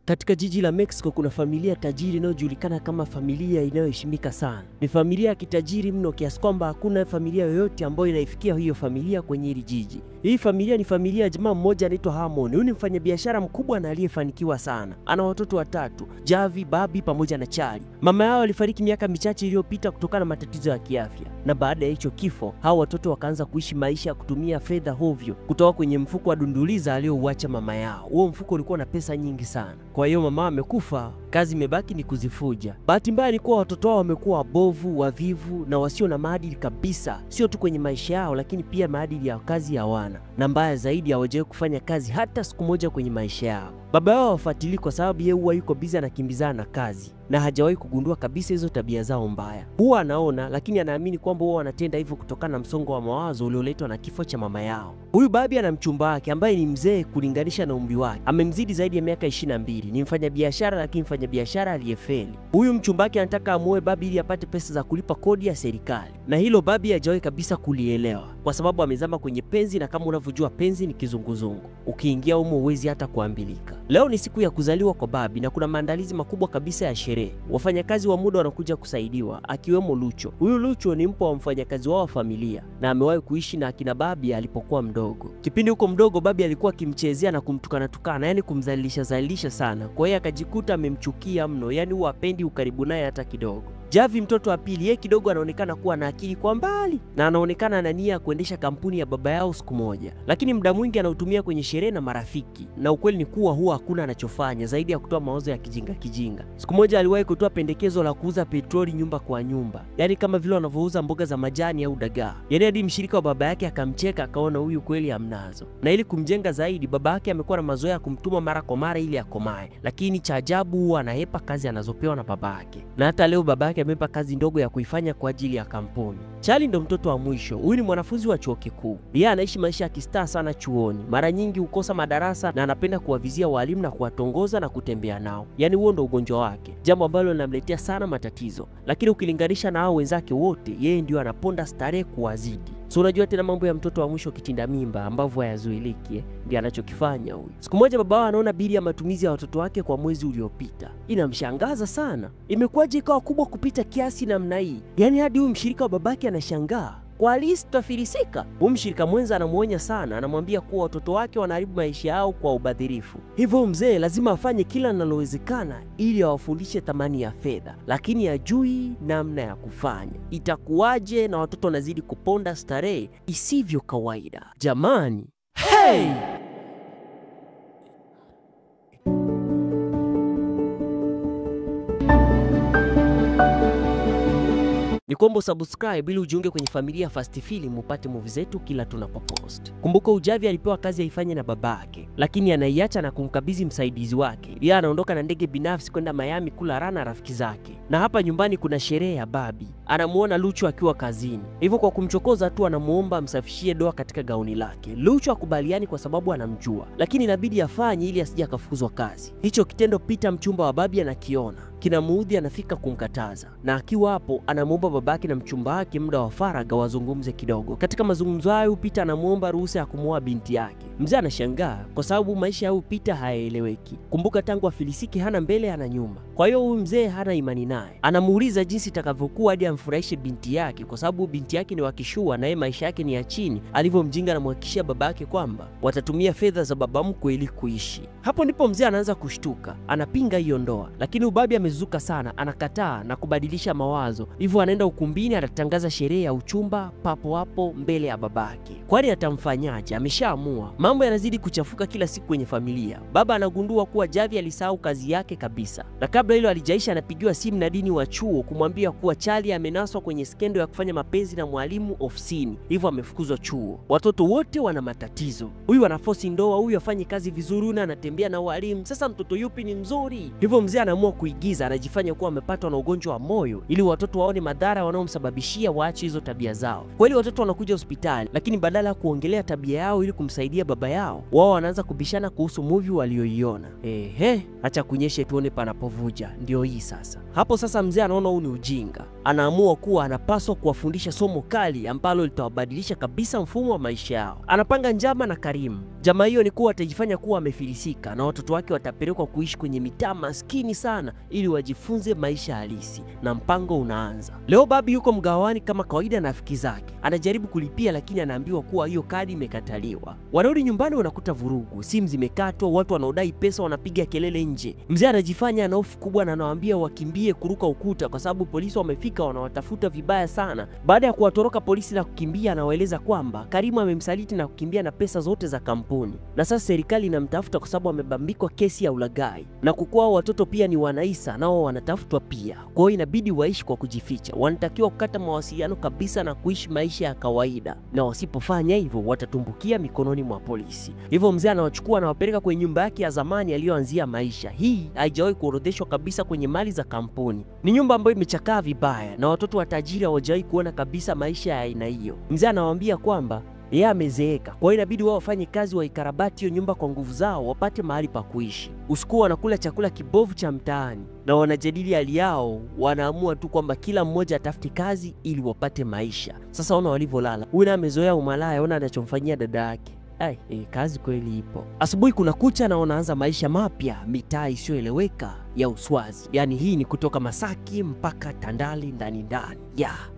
Katika jiji la Mexico kuna familia tajiri inayojulikana kama familia inayoheshimika sana. Ni familia ya kitajiri mno kiasi kwamba hakuna familia yoyote ambayo inaifikia hiyo familia kwenye hili jiji. Hii familia ni familia ya jamaa mmoja anaitwa Harmon. Huyu ni mfanyabiashara mkubwa na aliyefanikiwa sana. Ana watoto watatu, Javi, Bobby pamoja na Charlie. Mama yao alifariki miaka michache iliyopita kutokana na matatizo ya kiafya. Na baada ya hicho kifo, hao watoto wakaanza kuishi maisha ya kutumia fedha hovyo kutoka kwenye mfuko wa dunduliza aliyouacha mama yao. Huo mfuko ulikuwa na pesa nyingi sana. Kwa hiyo mama amekufa, kazi imebaki ni kuzifuja. Bahati mbaya ni kuwa watoto wao wamekuwa wabovu, wavivu na wasio na maadili kabisa. Sio tu kwenye maisha yao, lakini pia maadili ya kazi hawana. Na mbaya zaidi, hawajawahi kufanya kazi hata siku moja kwenye maisha yao. Baba yao hawafuatilii kwa sababu yeye huwa yuko busy anakimbizana na kazi na hajawahi kugundua kabisa hizo tabia zao mbaya. Huwa anaona, lakini anaamini kwamba wao wanatenda hivyo kutokana na msongo wa mawazo ulioletwa na kifo cha mama yao. Huyu Bobby ana mchumba wake ambaye ni mzee kulinganisha na umri wake. Amemzidi zaidi ya miaka 22. Ni mfanyabiashara, lakini mfanyabiashara aliyefeli. Huyu mchumba wake anataka amuoe Bobby ili apate pesa za kulipa kodi ya serikali. Na hilo Bobby hajawahi kabisa kulielewa kwa sababu amezama kwenye penzi, na kama unavyojua penzi ni kizunguzungu. Ukiingia humo huwezi hata kuambilika. Leo ni siku ya kuzaliwa kwa Bobby na kuna maandalizi makubwa kabisa ya sherehe. Wafanyakazi wa muda wanakuja kusaidiwa, akiwemo Lucho. Huyu Lucho ni mpwa wa mfanyakazi wao wa familia na amewahi kuishi na akina Bobby alipokuwa mdogo. Kipindi huko mdogo Bobby alikuwa akimchezea na kumtukana, yani kumzalilisha sana. Kwa hiyo akajikuta amemchukia mno, yani huwa hapendi ukaribu naye hata kidogo. Javi mtoto wa pili, yeye kidogo anaonekana kuwa na akili kwa mbali na anaonekana ana nia ya kuendesha kampuni ya baba yao siku moja, lakini muda mwingi anautumia kwenye sherehe na marafiki, na ukweli ni kuwa huwa hakuna anachofanya zaidi ya kutoa mawazo ya kijinga. Siku moja aliwahi kutoa pendekezo la kuuza petroli nyumba kwa nyumba, yani kama vile wanavyouza mboga za majani au dagaa. Yani hadi mshirika wa baba yake akamcheka, akaona huyu kweli hamnazo. Na ili kumjenga zaidi, baba yake amekuwa na mazoea ya kumtuma mara kwa mara ili akomae, lakini cha ajabu huwa anahepa kazi anazopewa na baba yake. Na hata leo baba yake amempa kazi ndogo ya kuifanya kwa ajili ya kampuni. Charlie ndo mtoto wa mwisho. Huyu ni mwanafunzi wa chuo kikuu. Yeye anaishi maisha ya kistaa sana chuoni. Mara nyingi hukosa madarasa na anapenda kuwavizia walimu na kuwatongoza na kutembea nao. Yani huo ndo ugonjwa wake, jambo ambalo linamletea sana matatizo. Lakini ukilinganisha na hao wenzake wote, yeye ndio anaponda starehe kuwazidi. So unajua tena mambo ya mtoto wa mwisho kitinda mimba ambavyo hayazuiliki, ndiye anachokifanya huyu. Siku moja baba anaona bili ya matumizi ya watoto wake kwa mwezi uliopita. Inamshangaza sana. Imekuwaje ikawa kubwa kupita kiasi namna hii? Yani hadi huyu mshirika wa babake anashangaa. Kwa halisi tutafilisika. Huyu mshirika mwenza anamuonya sana, anamwambia kuwa watoto wake wanaharibu maisha yao kwa ubadhirifu. Hivyo mzee lazima afanye kila linalowezekana ili awafundishe thamani ya fedha, lakini hajui namna ya kufanya. Itakuwaje na watoto wanazidi kuponda starehe isivyo kawaida? Jamani, hey! Ni kuomba subscribe ili ujiunge kwenye familia ya Fast Film upate movie zetu kila tunapopost. Kumbuka Javi alipewa kazi aifanye na babake, lakini anaiacha na kumkabidhi msaidizi wake. Yeye anaondoka na ndege binafsi kwenda Miami kula raha na rafiki zake. Na hapa nyumbani kuna sherehe ya Bobby. Anamuona Lucho akiwa kazini. Hivyo kwa kumchokoza tu anamuomba amsafishie doa katika gauni lake. Lucho akubaliani kwa sababu anamjua, lakini inabidi afanye ili asije akafukuzwa kazi. Hicho kitendo Peter mchumba wa Bobby anakiona. Kinamuudhi, anafika kumkataza. Na akiwa hapo anamuomba babake na mchumba wake muda wa faragha wazungumze kidogo. Katika mazungumzo hayo Peter anamuomba ruhusa ya kumuoa binti yake. Mzee anashangaa kwa sababu maisha ya Peter hayaeleweki. Kumbuka tangu afilisiki hana mbele hana nyuma. Kwa hiyo huyu mzee hana imani naye. Anamuuliza jinsi itakavyokuwa hadi amfurahishe binti yake, kwa sababu binti yake ni wakishua na yeye maisha yake ni ya chini. Alivyomjinga na muhakikishia babake kwamba watatumia fedha za baba mkwe ili kuishi. Hapo ndipo mzee anaanza kushtuka. Anapinga hiyo ndoa, lakini Bobby amezuka sana, anakataa na kubadilisha mawazo. Hivyo anaenda ukumbini, anatangaza sherehe ya uchumba papo hapo mbele ya babake. Kwani atamfanyaje? Ameshaamua. Mambo yanazidi kuchafuka kila siku kwenye familia. Baba anagundua kuwa Javi alisahau kazi yake kabisa. Na kabla hilo alijaisha, anapigiwa simu na Dini wa chuo kumwambia kuwa Charlie amenaswa kwenye skendo ya kufanya mapenzi na mwalimu ofisini. Hivyo amefukuzwa chuo. Watoto wote wana matatizo. Huyu anaforce ndoa, huyu afanye kazi vizuri na anatembea na walimu. Sasa mtoto yupi ni mzuri? Hivyo mzee anaamua kuigiza kujiumiza, anajifanya kuwa amepatwa na ugonjwa wa moyo ili watoto waone madhara wanaomsababishia waache hizo tabia zao. Kweli watoto wanakuja hospitali, lakini badala ya kuongelea tabia yao ili kumsaidia baba yao, wao wanaanza kubishana kuhusu movie walioiona. Acha kunyeshe tuone panapovuja. Ndio hii sasa. Hapo sasa mzee anaona huu ni ujinga. Anaamua kuwa anapaswa kuwafundisha somo kali ambalo litawabadilisha kabisa mfumo wa maisha yao. Anapanga njama na Karimu. Njama hiyo ni kuwa atajifanya kuwa amefilisika na watoto wake watapelekwa kuishi kwenye mitaa maskini sana ili wajifunze maisha halisi, na mpango unaanza. Leo Babi yuko mgawani kama kawaida na rafiki zake. Anajaribu kulipia lakini anaambiwa kuwa hiyo kadi imekataliwa. Wanarudi nyumbani wanakuta vurugu, simu zimekatwa, watu wanaodai pesa wanapiga kelele nje. Mzee anajifanya ana hofu kubwa na anawaambia wakimbie kuruka ukuta kwa sababu polisi wamefika wanawatafuta vibaya sana. Baada ya kuwatoroka polisi na kukimbia, anawaeleza kwamba Karimu amemsaliti na kukimbia na pesa zote za kampuni. Na sasa serikali inamtafuta kwa sababu amebambikwa kesi ya ulaghai. Na kukuwa watoto pia ni wanaisa nao wanatafutwa pia. Kwa hiyo inabidi waishi kwa kujificha. Wanatakiwa kukata mawasiliano kabisa na kuishi maisha ya kawaida. Na wasipofanya hivyo watatumbukia mikononi mwa polisi. Hivyo mzee anawachukua na wapeleka kwenye nyumba yake ya zamani aliyoanzia maisha. Hii haijawahi kuorodheshwa kabisa kwenye mali za kampuni. Ni nyumba ambayo imechakaa vibaya na watoto wa tajiri hawajawahi kuona kabisa maisha ya aina hiyo. Mzee anawaambia kwamba yeye amezeeka, kwa hiyo inabidi wao wafanye kazi waikarabati hiyo nyumba kwa nguvu zao wapate mahali pa kuishi. Usiku wanakula chakula kibovu cha mtaani na wanajadili hali yao. Wanaamua tu kwamba kila mmoja atafute kazi ili wapate maisha. Sasa ona walivyolala. Huyu amezoea umalaya, ona anachomfanyia dada yake. Kazi kweli ipo. Asubuhi kuna kucha na wanaanza maisha mapya mitaa isiyoeleweka ya Uswazi. Yani hii ni kutoka Masaki mpaka Tandale ndani.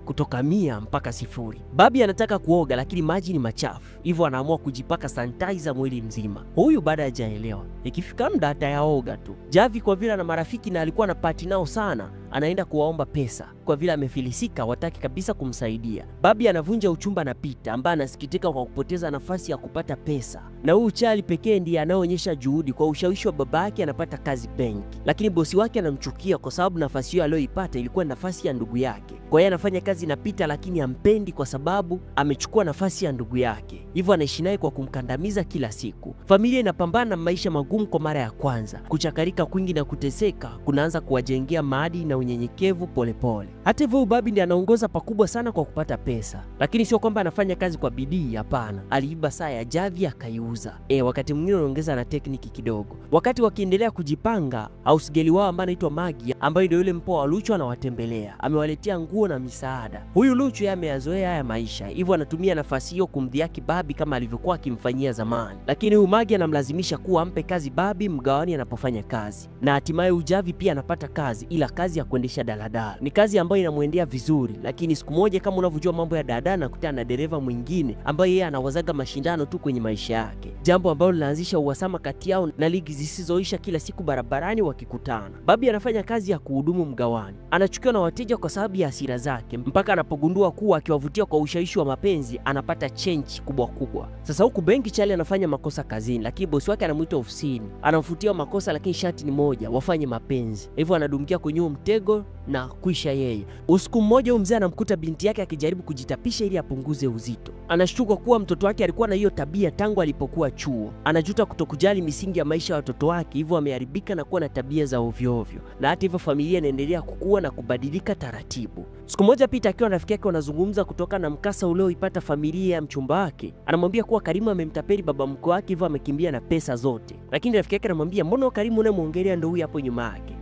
Kutoka 100 mpaka 0. Babi anataka kuoga lakini maji ni machafu. Hivyo anaamua kujipaka sanitizer mwili mzima. Huyu baada hajaelewa. Ikifika muda atayaoga tu. Javi kwa vile ana marafiki na alikuwa anapati nao sana, anaenda kuwaomba pesa. Kwa vile amefilisika, wataki kabisa kumsaidia. Babi anavunja uchumba na Pita ambaye anasikitika kwa kupoteza nafasi ya kupata pesa. Na huyu Charlie pekee ndiye anaonyesha juhudi. Kwa ushawishi wa baba yake anapata kazi benki. Lakini bosi wake anamchukia kwa sababu nafasi hiyo aliyoipata ilikuwa nafasi ya ndugu yake. Kwa hiyo anafanya kazi na Pita lakini hampendi kwa sababu amechukua nafasi ya ndugu yake. Hivyo anaishi naye kwa kumkandamiza kila siku. Familia inapambana na maisha magumu kwa mara ya kwanza. Kuchakarika kwingi na kuteseka kunaanza kuwajengea maadili na unyenyekevu polepole. Hata hivyo Babi ndiye anaongoza pakubwa sana kwa kupata pesa. Lakini sio kwamba anafanya kazi kwa bidii, hapana. Aliiba saa ya Javi akaiuza. Wakati mwingine anaongeza na tekniki kidogo. Wakati wakiendelea kujipanga, housegirl wao ambaye anaitwa Maggie, ambaye ndio yule mpoa wa Luchu, anawatembelea. Amewaletea nguo na misaada. Huyu Luchu yeye ameyazoea haya maisha. Hivyo anatumia nafasi hiyo kumdhihaki Babi kama alivyokuwa akimfanyia zamani. Lakini huyu Maggie anamlazimisha kuwa ampe kazi Babi mgawani anapofanya kazi. Na hatimaye Ujavi pia anapata kazi, ila kazi ya kuendesha daladala. Ni kazi ambayo inamwendea vizuri, lakini siku moja kama unavyojua mambo ya daladala, anakutana na dereva mwingine ambaye yeye anawazaga mashindano tu kwenye maisha yake. Jambo ambalo linaanzisha uhasama kati yao na ligi zisizoisha kila siku barabarani wakikutana. Babi anafanya kazi ya kuhudumu mgawani. Anachukiwa na wateja kwa sababu ya hasira zake, mpaka anapogundua kuwa akiwavutia kwa ushawishi wa mapenzi anapata chenji kubwa kubwa. Sasa huku benki Charlie anafanya makosa kazini, lakini bosi wake anamuita ofisini. Anamfutia makosa lakini sharti ni moja, wafanye mapenzi. Hivyo anadumkia kwenye mtego na kuisha yeye. Usiku mmoja huyu mzee anamkuta binti yake akijaribu kujitapisha ili apunguze uzito. Anashtuka kuwa mtoto wake alikuwa na hiyo tabia tangu alipokuwa chuo. Anajuta kutokujali misingi ya maisha ya watoto wake, hivyo ameharibika na kuwa na tabia za ovyo ovyo. Na hata hivyo familia inaendelea kukua na kubadilika taratibu. Siku moja Pita akiwa na rafiki yake wanazungumza kutoka na mkasa ulioipata familia ya mchumba wake. Anamwambia kuwa Karimu amemtapeli baba mkwe wake, hivyo amekimbia na pesa zote. Lakini rafiki yake anamwambia mbona Karimu unamwongelea ndio huyu hapo nyuma yake?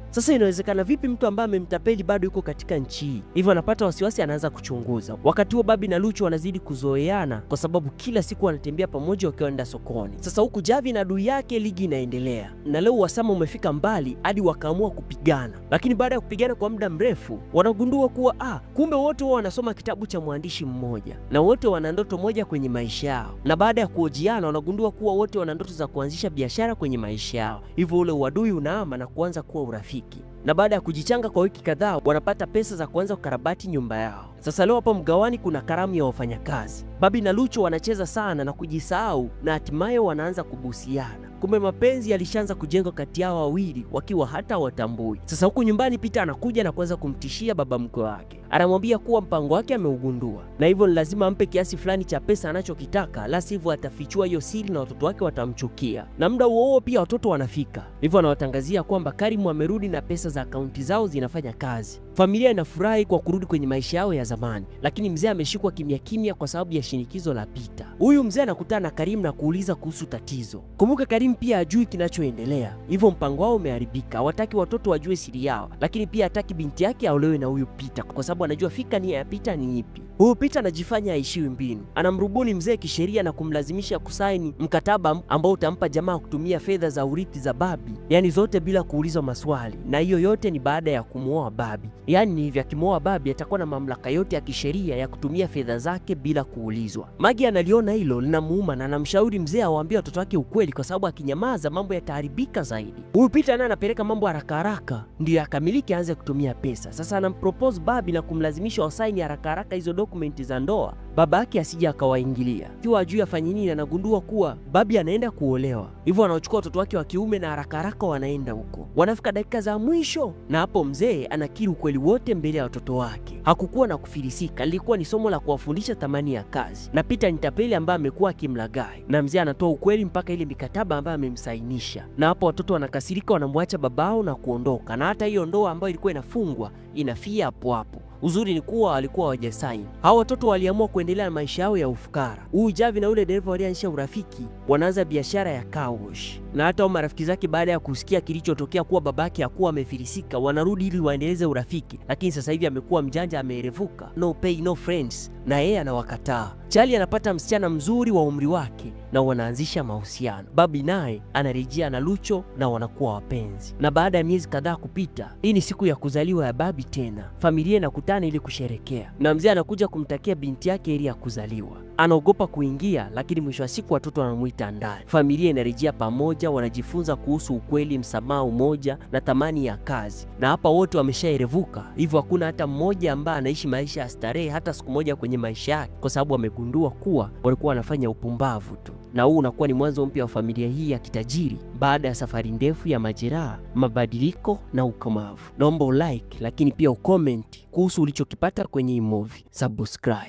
Sasa inawezekana vipi mtu ambaye amemtapeli bado yuko katika nchi hii? Hivyo anapata wasiwasi, anaanza kuchunguza. Wakati huo Babi na Luchu wanazidi kuzoeana kwa sababu kila siku wanatembea pamoja wakienda sokoni. Sasa huku Javi na adui yake ligi inaendelea. Na leo uhasama umefika mbali hadi wakaamua kupigana. Lakini baada ya kupigana kwa muda mrefu, wanagundua kuwa kumbe wote wao wanasoma kitabu cha mwandishi mmoja. Na wote wana ndoto moja kwenye maisha yao. Na baada ya kuhojiana wanagundua kuwa wote wana ndoto za kuanzisha biashara kwenye maisha yao. Hivyo ule uadui unaama na kuanza kuwa urafiki. Na baada ya kujichanga kwa wiki kadhaa, wanapata pesa za kuanza kukarabati nyumba yao. Sasa leo hapo mgawani kuna karamu ya wafanyakazi. Babi na Lucho wanacheza sana na kujisahau na hatimaye wanaanza kubusiana. Kumbe mapenzi yalishaanza kujengwa kati yao wawili wakiwa hata watambui. Sasa huku nyumbani Peter anakuja na kuanza kumtishia baba mkwe wake. Anamwambia kuwa mpango wake ameugundua na hivyo ni lazima ampe kiasi fulani cha pesa anachokitaka, la sivyo atafichua hiyo siri na watoto wake watamchukia. Na muda huo pia watoto wanafika. Hivyo anawatangazia kwamba Karimu amerudi na pesa za akaunti zao zinafanya kazi. Familia inafurahi kwa kurudi kwenye maisha yao ya zamani, lakini mzee ameshikwa kimya kimya kwa sababu ya shinikizo la Peter. Huyu mzee anakutana na Karimu na kuuliza kuhusu tatizo. Kumbuka Karimu pia hajui kinachoendelea, hivyo mpango wao umeharibika. Hawataki watoto wajue siri yao, lakini pia hataki binti yake aolewe na huyu Peter kwa sababu anajua fika nia ya Peter ni ipi. Huyu Peter anajifanya aishiwi mbinu. Anamrubuni mzee kisheria na kumlazimisha kusaini mkataba ambao utampa jamaa kutumia fedha za urithi za Babi, yani zote bila kuulizwa maswali, na hiyo yote ni baada ya kumuoa Babi. Yani ni hivi, akimwoa Babi atakuwa na mamlaka yote ya kisheria ya kutumia fedha zake bila kuulizwa. Magi analiona hilo linamuuma na anamshauri mzee awaambie watoto wake ukweli kwa sababu akinyamaza mambo yataharibika zaidi. Huyu Peter naye anapeleka mambo haraka haraka ndio akamiliki aanze kutumia pesa. Sasa anampropose Babi na kumlazimisha wasaini haraka haraka hizo dokumenti za ndoa, baba yake asije akawaingilia. Kiwa ajui afanye nini, anagundua kuwa Babi anaenda kuolewa. Hivyo anachukua watoto wake wa kiume na haraka haraka wanaenda huko. Wanafika dakika za mwisho na hapo mzee anakiri ukweli wote mbele ya watoto wake. Hakukuwa na kufilisika, lilikuwa ni somo la kuwafundisha thamani ya kazi. Na Peter ni tapeli ambaye amekuwa akimlaghai. Na mzee anatoa ukweli mpaka ile mikataba ambayo amemsainisha. Na hapo watoto wanakasirika, wanamwacha babao na kuondoka. Na hata hiyo ndoa ambayo ilikuwa inafungwa inafia hapo hapo. Uzuri ni kuwa walikuwa hawajasaini. Hao watoto waliamua kuendelea na maisha yao ya ufukara. Huyu Javi na ule dereva walianzisha urafiki, wanaanza biashara ya car wash. Na hata marafiki zake baada ya kusikia kilichotokea kuwa babake hakuwa amefilisika, wanarudi ili waendeleze urafiki. Lakini sasa hivi amekuwa mjanja, ameerevuka. No pay no friends. Na yeye anawakataa. Charlie anapata msichana mzuri wa umri wake na wanaanzisha mahusiano. Babi naye anarejea na Lucho na wanakuwa wapenzi. Na baada ya miezi kadhaa kupita, hii ni siku ya kuzaliwa ya Babi tena. Familia inakutana ili kusherekea. Na mzee anakuja kumtakia binti yake ili ya kuzaliwa. Anaogopa kuingia, lakini mwisho wa siku watoto wanamuita ndani. Familia inarejea pamoja, wanajifunza kuhusu ukweli, msamaha, umoja na thamani ya kazi. Na hapa wote wameshaerevuka, hivyo hakuna hata mmoja ambaye anaishi maisha ya starehe hata siku moja kwenye maisha yake, kwa sababu amegundua kuwa walikuwa wanafanya upumbavu tu. Na huu unakuwa ni mwanzo mpya wa familia hii ya kitajiri baada ya safari ndefu ya majeraha, mabadiliko na ukomavu. Naomba ulike, lakini pia ucomment kuhusu ulichokipata kwenye hii movie. Subscribe.